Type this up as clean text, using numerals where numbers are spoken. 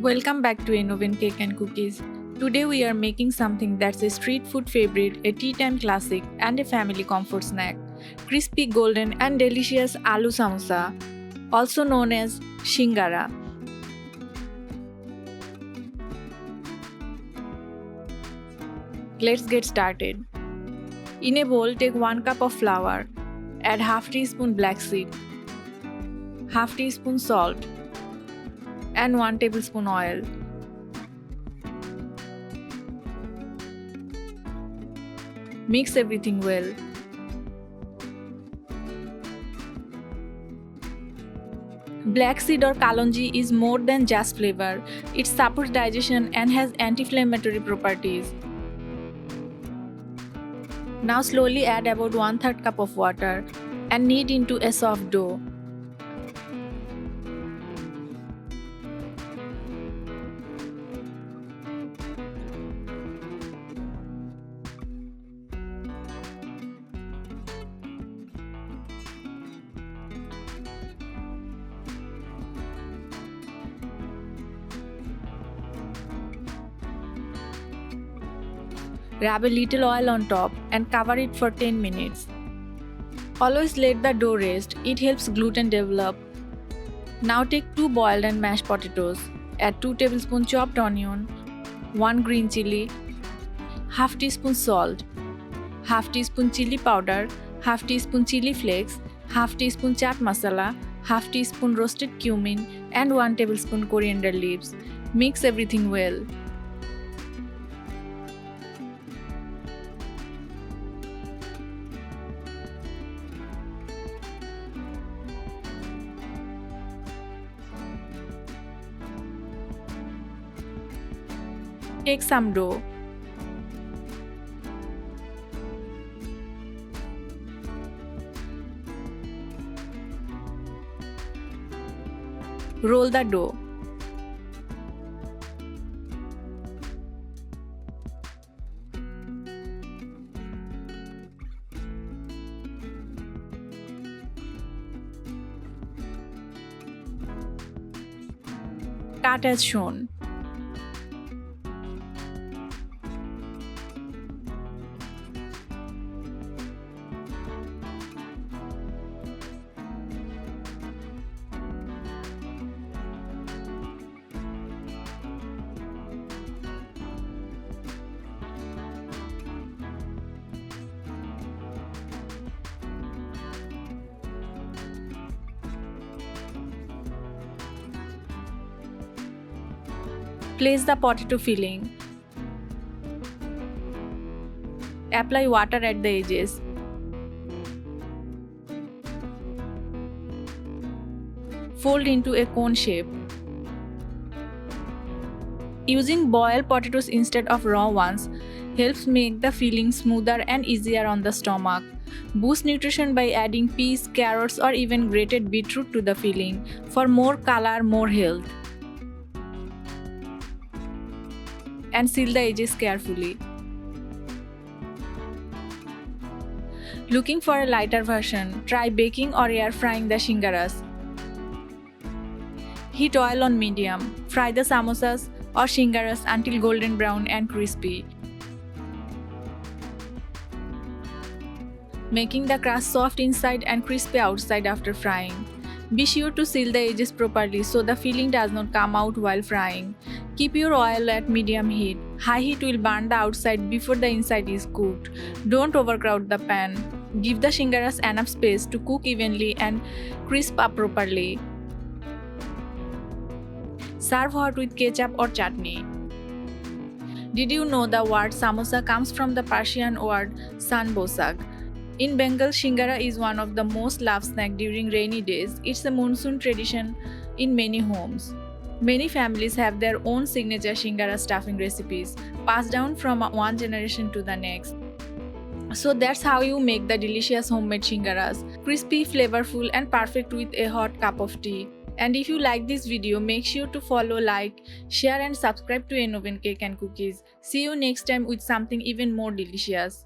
Welcome back to Oven Cake and Cookies. Today we are making something that's a street food favorite, a tea time classic, and a family comfort snack. Crispy, golden, and delicious aloo samosa, also known as shingara. Let's get started. In a bowl, take 1 cup of flour, add half teaspoon black seed, half teaspoon salt, and 1 tablespoon oil. Mix everything well. Black seed or kalonji is more than just flavor. It supports digestion and has anti-inflammatory properties. Now slowly add about 1/3 cup of water and knead into a soft dough. Rub a little oil on top and cover it for 10 minutes. Always let the dough rest, it helps gluten develop. Now take 2 boiled and mashed potatoes, add 2 tablespoons chopped onion, 1 green chilli, half teaspoon salt, half teaspoon chili powder, half teaspoon chili flakes, half teaspoon chaat masala, half teaspoon roasted cumin, and 1 tablespoon coriander leaves. Mix everything well. Take some dough. Roll the dough. Cut as shown. Place the potato filling. Apply water at the edges. Fold into a cone shape. Using boiled potatoes instead of raw ones helps make the filling smoother and easier on the stomach. Boost nutrition by adding peas, carrots, or even grated beetroot to the filling for more color, more health. And seal the edges carefully. Looking for a lighter version, try baking or air frying the shingaras. Heat oil on medium. Fry the samosas or shingaras until golden brown and crispy, making the crust soft inside and crispy outside after frying. Be sure to seal the edges properly so the filling does not come out while frying. Keep your oil at medium heat. High heat will burn the outside before the inside is cooked. Don't overcrowd the pan. Give the shingaras enough space to cook evenly and crisp up properly. Serve hot with ketchup or chutney. Did you know the word samosa comes from the Persian word sanbosag? In Bengal, shingara is one of the most loved snacks during rainy days. It's a monsoon tradition in many homes. Many families have their own signature shingara stuffing recipes, passed down from one generation to the next. So that's how you make the delicious homemade shingaras. Crispy, flavorful, and perfect with a hot cup of tea. And if you like this video, make sure to follow, like, share and subscribe to Oven Cake and Cookies. See you next time with something even more delicious.